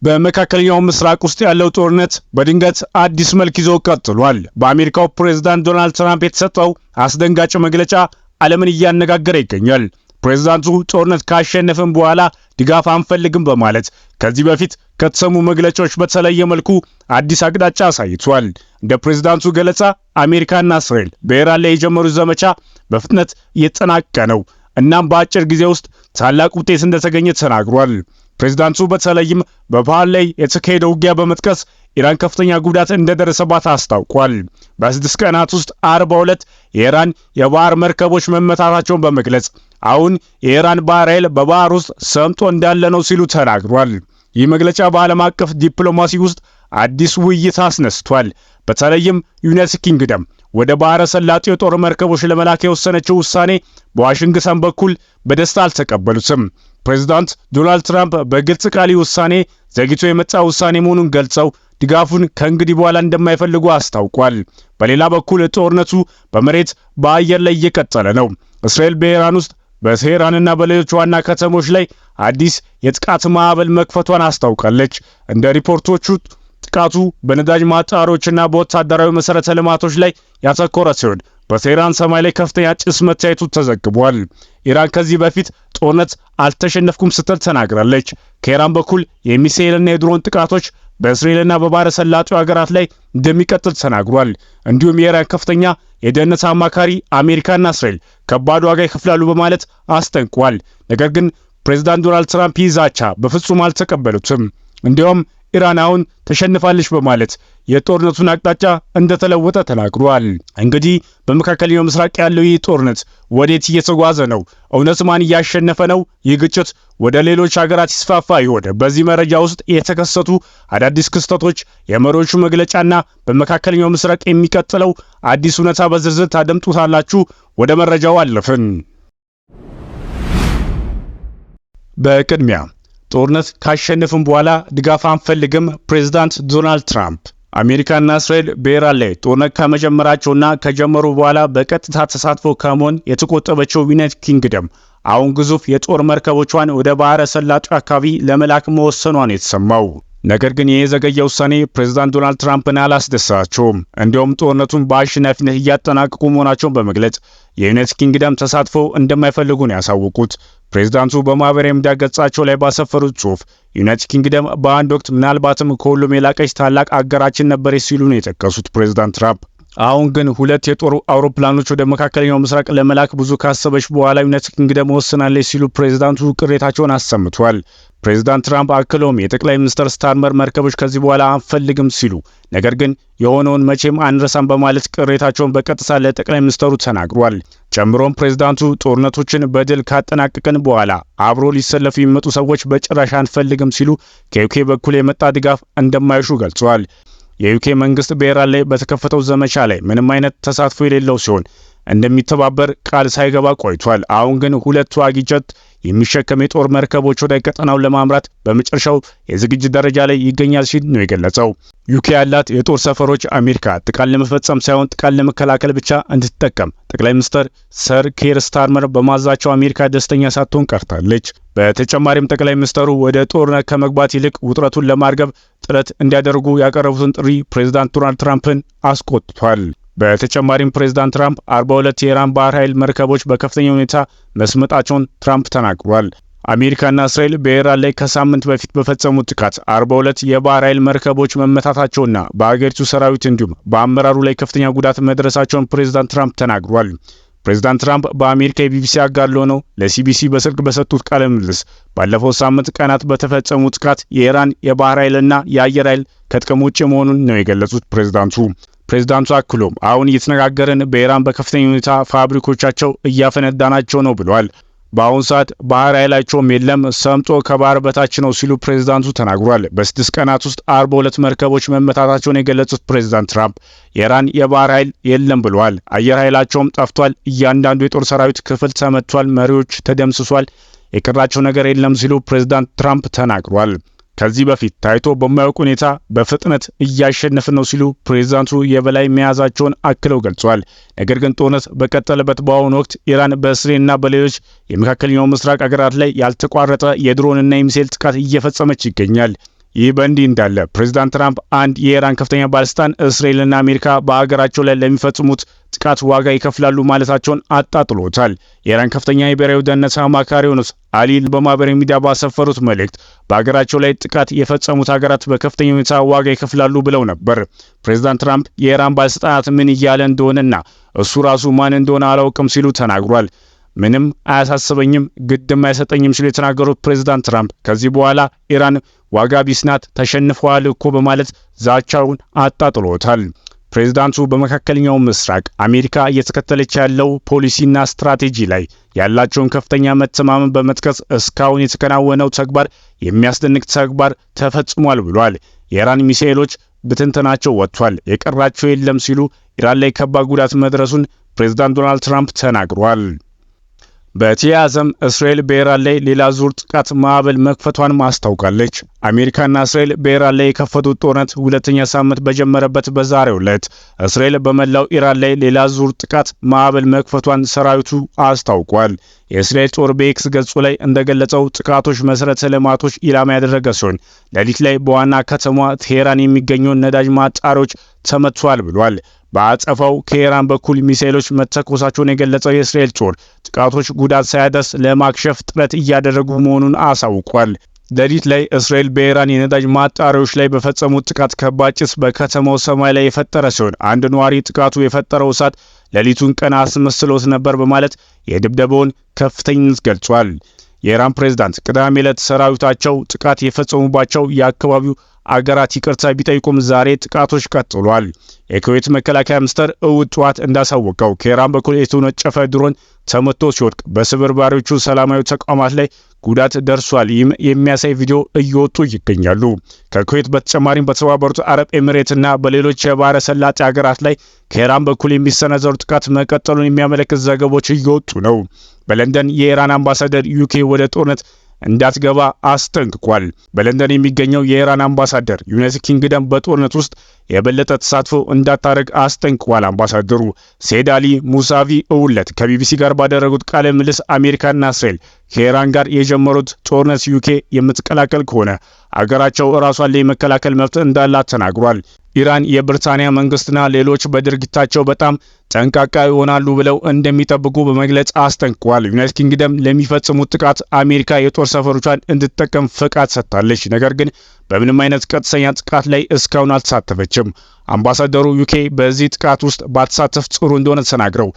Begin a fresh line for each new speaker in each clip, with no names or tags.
በመካከለኛው ምስራቅ ውስጥ ያለው ጦርነት በድንገት አዲስ መልክ ይዞ ቀጥሏል። በአሜሪካው ፕሬዝዳንት ዶናልድ ትራምፕ የተሰጠው አስደንጋጭ መግለጫ ዓለምን እያነጋገረ ይገኛል። ፕሬዝዳንቱ ጦርነት ካሸነፈን በኋላ ድጋፍ አንፈልግም በማለት ከዚህ በፊት ከተሰሙ መግለጫዎች በተለየ መልኩ አዲስ አቅጣጫ አሳይቷል። እንደ ፕሬዝዳንቱ ገለጻ አሜሪካና እስራኤል በኢራን ላይ የጀመሩት ዘመቻ በፍጥነት እየተጠናቀቀ ነው፣ እናም በአጭር ጊዜ ውስጥ ታላቅ ውጤት እንደተገኘ ተናግሯል። ፕሬዝዳንቱ በተለይም በባህር ላይ የተካሄደው ውጊያ በመጥቀስ ኢራን ከፍተኛ ጉዳት እንደደረሰባት አስታውቋል። በ6 ቀናት ውስጥ 42 የኢራን የባህር መርከቦች መመታታቸውን በመግለጽ አሁን የኢራን ባህር ኃይል በባህር ውስጥ ሰምጦ እንዳለ ነው ሲሉ ተናግሯል። ይህ መግለጫ በዓለም አቀፍ ዲፕሎማሲ ውስጥ አዲስ ውይይት አስነስቷል። በተለይም ዩናይትድ ኪንግደም ወደ ባህረ ሰላጤው የጦር መርከቦች ለመላክ የወሰነችው ውሳኔ በዋሽንግተን በኩል በደስታ አልተቀበሉትም። ፕሬዝዳንት ዶናልድ ትራምፕ በግልጽ ቃል ውሳኔ ዘግይቶ የመጣ ውሳኔ መሆኑን ገልጸው ድጋፉን ከእንግዲህ በኋላ እንደማይፈልጉ አስታውቋል። በሌላ በኩል ጦርነቱ በመሬት በአየር ላይ እየቀጠለ ነው። እስራኤል በኢራን ውስጥ በቴህራንና በሌሎች ዋና ከተሞች ላይ አዲስ የጥቃት ማዕበል መክፈቷን አስታውቃለች። እንደ ሪፖርቶቹ ጥቃቱ በነዳጅ ማጣሪያዎችና በወታደራዊ መሰረተ ልማቶች ላይ ያተኮረ ሲሆን በቴህራን ሰማይ ላይ ከፍተኛ ጭስ መታየቱ ተዘግቧል። ኢራን ከዚህ በፊት ጦርነት አልተሸነፍኩም ስትል ተናግራለች። ከኢራን በኩል የሚሳኤልና የድሮን ጥቃቶች በእስራኤልና በባህረ ሰላጤው ሀገራት ላይ እንደሚቀጥል ተናግሯል። እንዲሁም የኢራን ከፍተኛ የደህንነት አማካሪ አሜሪካና እስራኤል ከባድ ዋጋ ይከፍላሉ በማለት አስጠንቅቋል። ነገር ግን ፕሬዝዳንት ዶናልድ ትራምፕ ይዛቻ በፍጹም አልተቀበሉትም። እንዲያውም ኢራን አሁን ተሸንፋለች በማለት የጦርነቱን አቅጣጫ እንደተለወጠ ተናግሯል። እንግዲህ በመካከለኛው ምስራቅ ያለው ይህ ጦርነት ወዴት እየተጓዘ ነው? እውነት ማን እያሸነፈ ነው? ይህ ግጭት ወደ ሌሎች ሀገራት ይስፋፋ ይሆን? በዚህ መረጃ ውስጥ የተከሰቱ አዳዲስ ክስተቶች፣ የመሪዎቹ መግለጫና በመካከለኛው ምስራቅ የሚቀጥለው አዲስ እውነታ በዝርዝር ታደምጡታላችሁ። ወደ መረጃው አለፍን። በቅድሚያ ጦርነት ካሸነፍን በኋላ ድጋፍ አንፈልግም ፕሬዝዳንት ዶናልድ ትራምፕ። አሜሪካና እስራኤል በኢራን ላይ ጦርነት ከመጀመራቸውና ከጀመሩ በኋላ በቀጥታ ተሳትፎ ከመሆን የተቆጠበችው ዩናይትድ ኪንግደም አሁን ግዙፍ የጦር መርከቦቿን ወደ ባህረ ሰላጤው አካባቢ ለመላክ መወሰኗን የተሰማው። ነገር ግን ይህ የዘገየ ውሳኔ ፕሬዝዳንት ዶናልድ ትራምፕን አላስደሰታቸውም። እንዲሁም ጦርነቱን በአሸናፊነት እያጠናቀቁ መሆናቸውን በመግለጽ የዩናይትድ ኪንግደም ተሳትፎ እንደማይፈልጉ ነው ያሳወቁት። ፕሬዝዳንቱ በማህበራዊ ሚዲያ ገጻቸው ላይ ባሰፈሩት ጽሑፍ ዩናይትድ ኪንግደም በአንድ ወቅት ምናልባትም ከሁሉም የላቀች ታላቅ አገራችን ነበረች ሲሉ ነው የጠቀሱት ፕሬዝዳንት ትራምፕ። አሁን ግን 2 የጦር አውሮፕላኖች ወደ መካከለኛው ምስራቅ ለመላክ ብዙ ካሰበች በኋላ ዩናይትድ ኪንግደም ወስናለች ሲሉ ፕሬዝዳንቱ ቅሬታቸውን አሰምቷል። ፕሬዝዳንት ትራምፕ አክለውም የጠቅላይ ሚኒስትር ስታርመር መርከቦች ከዚህ በኋላ አንፈልግም ሲሉ፣ ነገር ግን የሆነውን መቼም አንረሳም በማለት ቅሬታቸውን በቀጥታ ለጠቅላይ ሚኒስትሩ ተናግሯል። ጨምሮም ፕሬዝዳንቱ ጦርነቶችን በድል ካጠናቀቅን በኋላ አብሮ ሊሰለፉ የሚመጡ ሰዎች በጭራሽ አንፈልግም ሲሉ ከዩኬ በኩል የመጣ ድጋፍ እንደማይሹ ገልጸዋል። የዩኬ መንግስት በኢራን ላይ በተከፈተው ዘመቻ ላይ ምንም አይነት ተሳትፎ የሌለው ሲሆን እንደሚተባበር ቃል ሳይገባ ቆይቷል። አሁን ግን 2 ተዋጊ ጀት የሚሸከም የጦር መርከቦች ወደ ቀጠናው ለማምራት በመጨረሻው የዝግጅት ደረጃ ላይ ይገኛል ሲል ነው የገለጸው። ዩኬ ያላት የጦር ሰፈሮች አሜሪካ ጥቃት ለመፈጸም ሳይሆን ጥቃት ለመከላከል ብቻ እንድትጠቀም ጠቅላይ ሚኒስትር ሰር ኬር ስታርመር በማዛቸው አሜሪካ ደስተኛ ሳትሆን ቀርታለች። በተጨማሪም ጠቅላይ ሚኒስትሩ ወደ ጦርነት ከመግባት ይልቅ ውጥረቱን ለማርገብ ጥረት እንዲያደርጉ ያቀረቡትን ጥሪ ፕሬዝዳንት ዶናልድ ትራምፕን አስቆጥቷል። በተጨማሪም ፕሬዝዳንት ትራምፕ 42 የኢራን ባህር ኃይል መርከቦች በከፍተኛ ሁኔታ መስመጣቸውን ትራምፕ ተናግሯል። አሜሪካና እስራኤል በኢራን ላይ ከሳምንት በፊት በፈጸሙት ጥቃት 42 የባህር ኃይል መርከቦች መመታታቸውና በአገሪቱ ሰራዊት እንዲሁም በአመራሩ ላይ ከፍተኛ ጉዳት መድረሳቸውን ፕሬዝዳንት ትራምፕ ተናግሯል። ፕሬዝዳንት ትራምፕ በአሜሪካ የቢቢሲ አጋር ለሆነው ለሲቢሲ በስልክ በሰጡት ቃለ ምልልስ ባለፈው ሳምንት ቀናት በተፈጸሙ ጥቃት የኢራን የባህር ኃይልና የአየር ኃይል ከጥቅም ውጭ መሆኑን ነው የገለጹት ፕሬዝዳንቱ አክሎም አሁን እየተነጋገርን በኢራን በከፍተኛ ሁኔታ ፋብሪኮቻቸው እያፈነዳናቸው ነው ብለዋል። በአሁኑ ሰዓት ባህር ኃይላቸውም የለም፣ ሰምጦ ከባህር በታች ነው ሲሉ ፕሬዝዳንቱ ተናግሯል። በ6 ቀናት ውስጥ 42 መርከቦች መመታታቸውን የገለጹት ፕሬዝዳንት ትራምፕ የኢራን የባህር ኃይል የለም ብለዋል። አየር ኃይላቸውም ጠፍቷል፣ እያንዳንዱ የጦር ሰራዊት ክፍል ተመቷል፣ መሪዎች ተደምስሷል፣ የቀራቸው ነገር የለም ሲሉ ፕሬዝዳንት ትራምፕ ተናግሯል። ከዚህ በፊት ታይቶ በማያውቅ ሁኔታ በፍጥነት እያሸነፍን ነው ሲሉ ፕሬዝዳንቱ የበላይ መያዛቸውን አክለው ገልጸዋል። ነገር ግን ጦርነት በቀጠለበት በአሁኑ ወቅት ኢራን በእስራኤልና በሌሎች የመካከለኛው ምስራቅ ሀገራት ላይ ያልተቋረጠ የድሮንና የሚሳኤል ጥቃት እየፈጸመች ይገኛል። ይህ በእንዲህ እንዳለ ፕሬዝዳንት ትራምፕ አንድ የኢራን ከፍተኛ ባለስልጣን እስራኤልና አሜሪካ በአገራቸው ላይ ለሚፈጽሙት ጥቃት ዋጋ ይከፍላሉ ማለታቸውን አጣጥሎታል። የኢራን ከፍተኛ የብሔራዊ ደህንነት አማካሪ የሆኑት አሊ በማህበራዊ ሚዲያ ባሰፈሩት መልእክት በአገራቸው ላይ ጥቃት የፈጸሙት ሀገራት በከፍተኛ ሁኔታ ዋጋ ይከፍላሉ ብለው ነበር። ፕሬዝዳንት ትራምፕ የኢራን ባለስልጣናት ምን እያለ እንደሆነና እሱ ራሱ ማን እንደሆነ አላውቅም ሲሉ ተናግሯል። ምንም አያሳስበኝም፣ ግድም አይሰጠኝም ሲሉ የተናገሩት ፕሬዝዳንት ትራምፕ ከዚህ በኋላ ኢራን ዋጋ ቢስ ናት፣ ተሸንፈዋል እኮ በማለት ዛቻውን አጣጥሎታል። ፕሬዝዳንቱ በመካከለኛው ምስራቅ አሜሪካ እየተከተለች ያለው ፖሊሲና ስትራቴጂ ላይ ያላቸውን ከፍተኛ መተማመን በመጥቀስ እስካሁን የተከናወነው ተግባር የሚያስደንቅ ተግባር ተፈጽሟል ብሏል። የኢራን ሚሳኤሎች ብትንትናቸው ወጥቷል፣ የቀራቸው የለም ሲሉ ኢራን ላይ ከባድ ጉዳት መድረሱን ፕሬዝዳንት ዶናልድ ትራምፕ ተናግሯል። በተያያዘም እስራኤል በኢራን ላይ ሌላ ዙር ጥቃት ማዕበል መክፈቷን ማስታውቃለች። አሜሪካና እስራኤል በኢራን ላይ የከፈቱት ጦርነት ሁለተኛ ሳምንት በጀመረበት በዛሬው ዕለት እስራኤል በመላው ኢራን ላይ ሌላ ዙር ጥቃት ማዕበል መክፈቷን ሰራዊቱ አስታውቋል። የእስራኤል ጦር በኤክስ ገጹ ላይ እንደገለጸው ጥቃቶች መሰረተ ልማቶች ኢላማ ያደረገ ሲሆን ሌሊት ላይ በዋና ከተማዋ ቴሄራን የሚገኙ ነዳጅ ማጣሪያዎች ተመቷል ብሏል። በአጸፋው ከኢራን በኩል ሚሳኤሎች መተኮሳቸውን የገለጸው የእስራኤል ጦር ጥቃቶች ጉዳት ሳያደርስ ለማክሸፍ ጥረት እያደረጉ መሆኑን አሳውቋል። ሌሊት ላይ እስራኤል በኢራን የነዳጅ ማጣሪያዎች ላይ በፈጸሙት ጥቃት ከባድ ጭስ በከተማው ሰማይ ላይ የፈጠረ ሲሆን አንድ ነዋሪ ጥቃቱ የፈጠረው እሳት ሌሊቱን ቀን አስመስሎት ነበር በማለት የድብደባውን ከፍተኝነት ገልጿል። የኢራን ፕሬዝዳንት ቅዳሜ ዕለት ሰራዊታቸው ጥቃት የፈጸሙባቸው የአካባቢው አገራት ይቅርታ ቢጠይቁም ዛሬ ጥቃቶች ቀጥሏል። የኩዌት መከላከያ ሚኒስቴር እሁድ ጠዋት እንዳሳወቀው ከኢራን በኩል የተወነጨፈ ድሮን ተመቶ ሲወድቅ በስብርባሪዎቹ ሰላማዊ ተቋማት ላይ ጉዳት ደርሷል የሚያሳይ ቪዲዮ እየወጡ ይገኛሉ። ከኩዌት በተጨማሪም በተባበሩት አረብ ኤሚሬትና በሌሎች የባህረ ሰላጤ ሀገራት ላይ ከኢራን በኩል የሚሰነዘሩ ጥቃት መቀጠሉን የሚያመለክት ዘገቦች እየወጡ ነው። በለንደን የኢራን አምባሳደር ዩኬ ወደ ጦርነት እንዳትገባ አስጠንቅቋል። በለንደን የሚገኘው የኢራን አምባሳደር ዩናይትድ ኪንግደም በጦርነት ውስጥ የበለጠ ተሳትፎ እንዳታደርግ አስጠንቅቋል። አምባሳደሩ ሴድ አሊ ሙሳቪ እውለት ከቢቢሲ ጋር ባደረጉት ቃለ ምልልስ አሜሪካና እስራኤል ከኢራን ጋር የጀመሩት ጦርነት ዩኬ የምትቀላቀል ከሆነ አገራቸው ራሷን ላይ መከላከል መብት እንዳላት ተናግሯል። ኢራን የብሪታንያ መንግስትና ሌሎች በድርጊታቸው በጣም ጠንቃቃ ይሆናሉ ብለው እንደሚጠብቁ በመግለጽ አስጠንቅቋል። ዩናይትድ ኪንግደም ለሚፈጽሙት ጥቃት አሜሪካ የጦር ሰፈሮቿን እንድትጠቀም ፈቃድ ሰጥታለች። ነገር ግን በምንም አይነት ቀጥተኛ ጥቃት ላይ እስካሁን አልተሳተፈችም። አምባሳደሩ ዩኬ በዚህ ጥቃት ውስጥ ባትሳተፍ ጥሩ እንደሆነ ተናግረው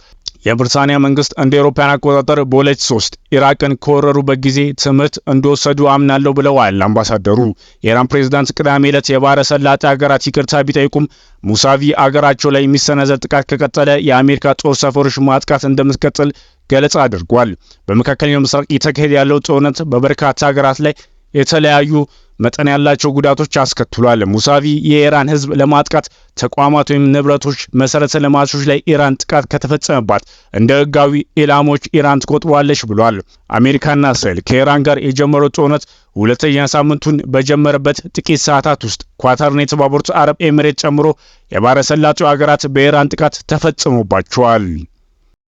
የብሪታንያ መንግስት እንደ አውሮፓውያን አቆጣጠር በ2003 ኢራቅን ከወረሩበት ጊዜ ትምህርት እንደወሰዱ አምናለሁ ብለዋል አምባሳደሩ። የኢራን ፕሬዝዳንት ቅዳሜ ዕለት የባህረ ሰላጤ ሀገራት ይቅርታ ቢጠይቁም ሙሳቪ አገራቸው ላይ የሚሰነዘር ጥቃት ከቀጠለ የአሜሪካ ጦር ሰፈሮች ማጥቃት እንደምትቀጥል ገለጻ አድርጓል። በመካከለኛው ምስራቅ እየተካሄደ ያለው ጦርነት በበርካታ ሀገራት ላይ የተለያዩ መጠን ያላቸው ጉዳቶች አስከትሏል። ሙሳቪ የኢራን ህዝብ ለማጥቃት ተቋማት ወይም ንብረቶች መሰረተ ልማቶች ላይ ኢራን ጥቃት ከተፈጸመባት እንደ ህጋዊ ኢላሞች ኢራን ትቆጥሯለች ብሏል። አሜሪካና እስራኤል ከኢራን ጋር የጀመሩት ጦርነት ሁለተኛ ሳምንቱን በጀመረበት ጥቂት ሰዓታት ውስጥ ኳታርና የተባበሩት አረብ ኤሚሬት ጨምሮ የባህረ ሰላጤው ሀገራት በኢራን ጥቃት ተፈጽሞባቸዋል።